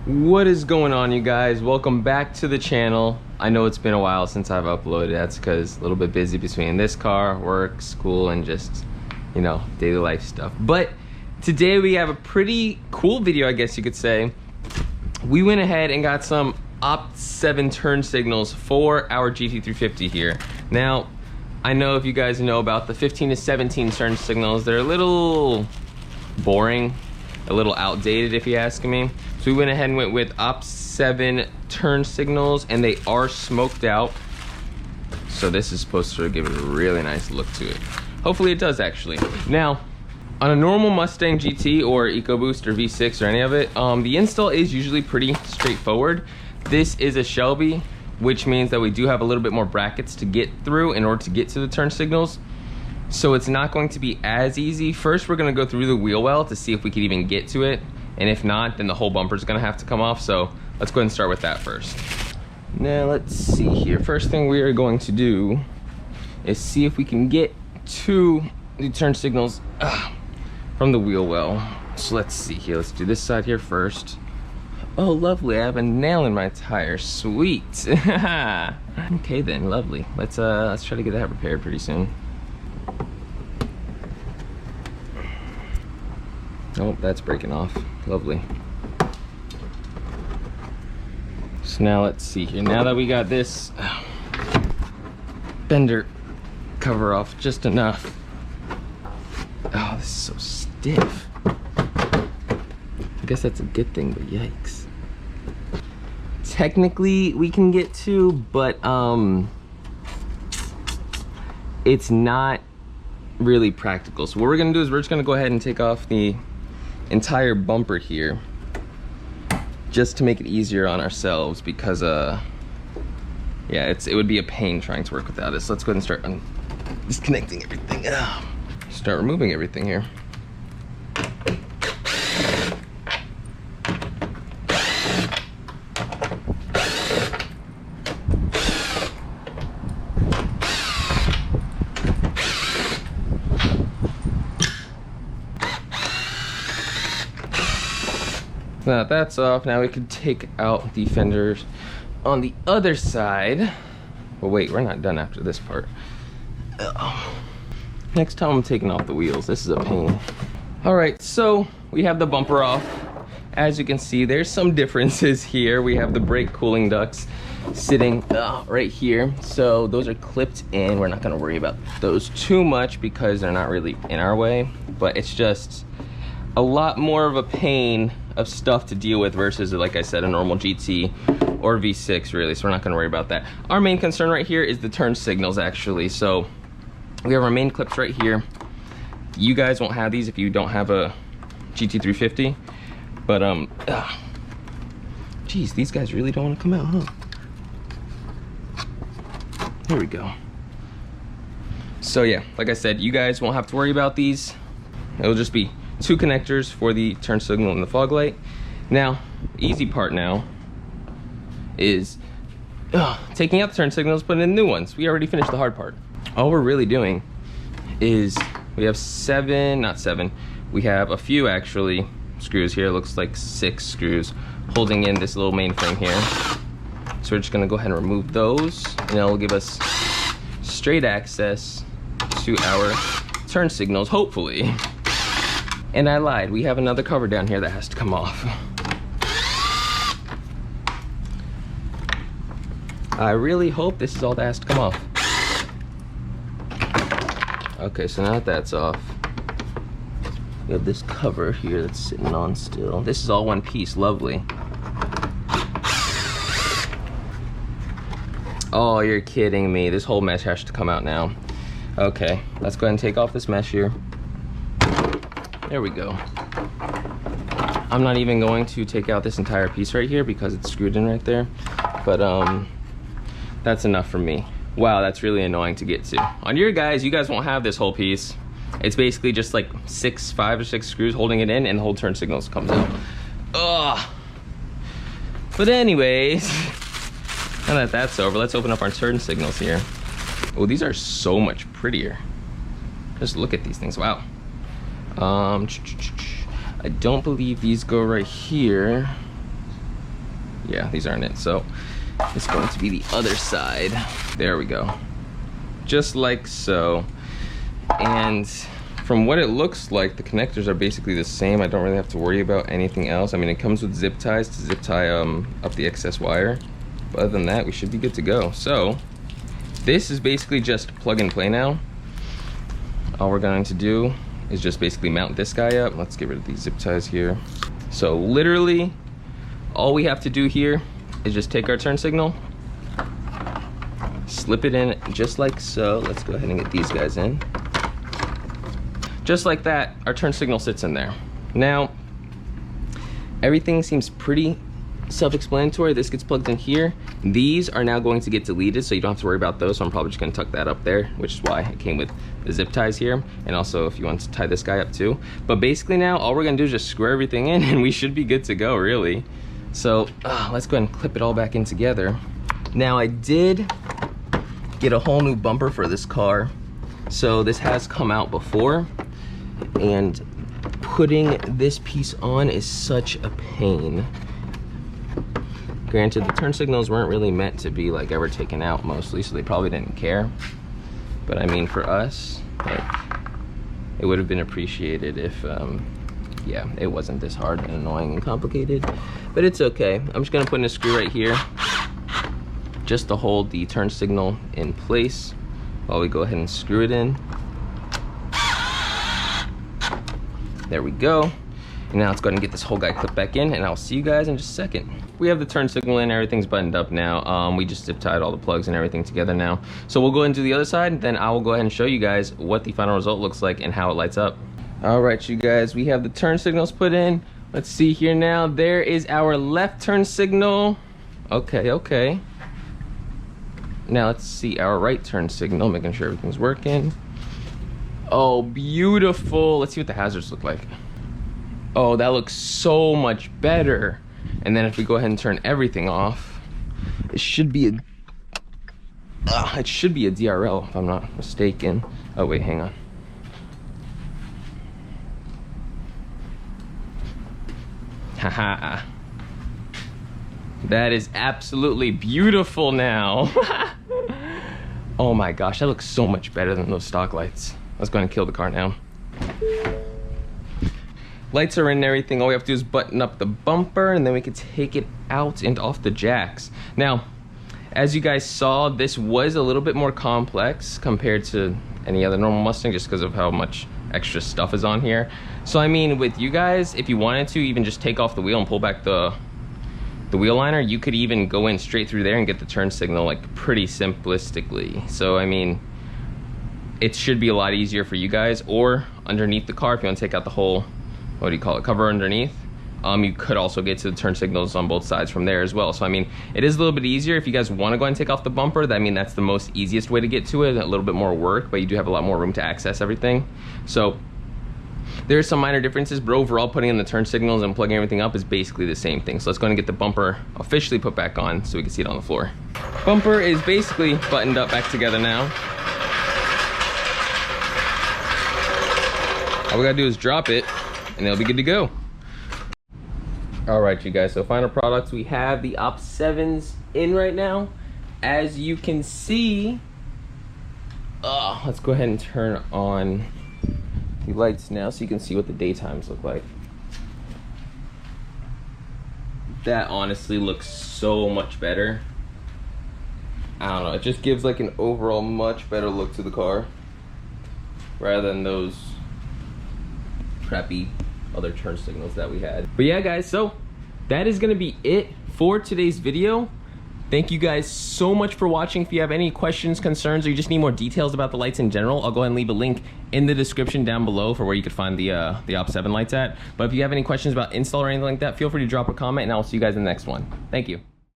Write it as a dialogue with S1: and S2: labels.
S1: What is going on, you guys? Welcome back to the channel. I know it's been a while since I've uploaded. That's because a little bit busy between this car, work, school, and just, you know, daily life stuff. But today we have a pretty cool video, I guess you could say. We went ahead and got some Opt7 turn signals for our GT350 here. Now, I know if you guys know about the 15 to 17 turn signals, they're a little boring, a little outdated if you ask me. So we went ahead and went with Opt7 turn signals, and they are smoked out. So this is supposed to give it a really nice look to it. Hopefully it does actually. Now, on a normal Mustang GT or EcoBoost or V6 or any of it, the install is usually pretty straightforward. This is a Shelby, which means that we do have a little bit more brackets to get through in order to get to the turn signals. So it's not going to be as easy. First, we're gonna go through the wheel well to see if we can even get to it. And if not, then the whole bumper is gonna have to come off. So let's go ahead and start with that first. Now let's see here. First thing we are going to do is see if we can get to the turn signals from the wheel well. So let's see here. Let's do this side here first. Oh, lovely. I have a nail in my tire. Sweet. Okay then, lovely. Let's try to get that repaired pretty soon. Oh, that's breaking off. Lovely. So now let's see here. Now that we got this fender cover off just enough. Oh, this is so stiff. I guess that's a good thing, but yikes. Technically we can get to, but it's not really practical. So what we're gonna do is we're just gonna go ahead and take off the entire bumper here just to make it easier on ourselves, because yeah, it would be a pain trying to work without it. So let's go ahead and start disconnecting everything. Start removing everything here. Now that that's off, now we can take out the fenders on the other side. But wait, we're not done after this part. Next time I'm taking off the wheels. This is a pain. All right, so we have the bumper off. As you can see, there's some differences here. We have the brake cooling ducts sitting right here. So those are clipped in. We're not gonna worry about those too much because they're not really in our way, but it's just a lot more of a pain of stuff to deal with versus, like I said, a normal GT or V6 really, so we're not gonna worry about that. Our main concern right here is the turn signals actually. So we have our main clips right here. You guys won't have these if you don't have a GT350, but geez, these guys really don't wanna come out, huh? Here we go. So yeah, like I said, you guys won't have to worry about these. It'll just be two connectors for the turn signal and the fog light. Now, easy part now is taking out the turn signals, putting in new ones. We already finished the hard part. All we're really doing is we have we have a few actually screws here. It looks like 6 screws holding in this little main frame here. So we're just gonna go ahead and remove those, and that'll give us straight access to our turn signals, hopefully. And I lied, we have another cover down here that has to come off. I really hope this is all that has to come off. Okay, so now that that's off, we have this cover here that's sitting on still. This is all one piece, lovely. Oh, you're kidding me. This whole mesh has to come out now. Okay, let's go ahead and take off this mesh here. There we go. I'm not even going to take out this entire piece right here because it's screwed in right there. But that's enough for me. Wow, that's really annoying to get to. On your guys, you guys won't have this whole piece. It's basically just like 5 or 6 screws holding it in, and the whole turn signals comes out. Ugh. But anyways, now that that's over, let's open up our turn signals here. Oh, these are so much prettier. Just look at these things, wow. I don't believe these go right here. Yeah, these aren't it. So it's going to be the other side. There we go. Just like so. And from what it looks like, the connectors are basically the same. I don't really have to worry about anything else. I mean, it comes with zip ties to zip tie up the excess wire. But other than that, we should be good to go. So this is basically just plug and play now. All we're going to do is just basically mount this guy up. Let's get rid of these zip ties here. So literally, all we have to do here is just take our turn signal, slip it in just like so. Let's go ahead and get these guys in. Just like that, our turn signal sits in there. Now, everything seems pretty self-explanatory. This gets plugged in here. These are now going to get deleted, so you don't have to worry about those. So I'm probably just gonna tuck that up there, which is why it came with the zip ties here. And also if you want to tie this guy up too. But basically now, all we're gonna do is just screw everything in and we should be good to go, really. So let's go ahead and clip it all back in together. Now I did get a whole new bumper for this car. So this has come out before, and putting this piece on is such a pain. Granted, the turn signals weren't really meant to be like ever taken out mostly, so they probably didn't care. But I mean, for us, like, it would have been appreciated if, yeah, it wasn't this hard and annoying and complicated. But it's okay. I'm just gonna put in a screw right here, just to hold the turn signal in place while we go ahead and screw it in. There we go. And now let's go ahead and get this whole guy clipped back in, and I'll see you guys in just a second. We have the turn signal in, everything's buttoned up now. We just zip tied all the plugs and everything together now. So we'll go ahead and do the other side, then I will go ahead and show you guys what the final result looks like and how it lights up. All right, you guys, we have the turn signals put in. Let's see here now. There is our left turn signal. Okay, okay. Now let's see our right turn signal, making sure everything's working. Oh, beautiful. Let's see what the hazards look like. Oh, that looks so much better. And then if we go ahead and turn everything off, it should be a DRL if I'm not mistaken. Oh wait, hang on. Haha. That is absolutely beautiful now. Oh my gosh, that looks so much better than those stock lights. Let's go ahead and kill the car now. Lights are in and everything. All we have to do is button up the bumper, and then we can take it out and off the jacks. Now, as you guys saw, this was a little bit more complex compared to any other normal Mustang, just because of how much extra stuff is on here. So I mean, with you guys, if you wanted to even just take off the wheel and pull back the wheel liner, you could even go in straight through there and get the turn signal like pretty simplistically. So I mean, it should be a lot easier for you guys. Or underneath the car, if you want to take out the whole, what do you call it, cover underneath, you could also get to the turn signals on both sides from there as well. So I mean, it is a little bit easier. If you guys want to go ahead and take off the bumper, I mean, that's the most easiest way to get to it. A little bit more work, but you do have a lot more room to access everything. So there's some minor differences, but overall putting in the turn signals and plugging everything up is basically the same thing. So let's go ahead and get the bumper officially put back on so we can see it on the floor. Bumper is basically buttoned up back together now. All we gotta do is drop it and it'll be good to go. All right, you guys, so final products, we have the Op 7s in right now. As you can see, let's go ahead and turn on the lights now so you can see what the daytimes look like. That honestly looks so much better. I don't know, it just gives like an overall much better look to the car rather than those crappy other turn signals that we had. But yeah, guys, so that is gonna be it for today's video. Thank you guys so much for watching. If you have any questions, concerns, or you just need more details about the lights in general, I'll go ahead and leave a link in the description down below for where you could find the Op 7 lights at. But if you have any questions about install or anything like that, feel free to drop a comment, and I'll see you guys in the next one. Thank you.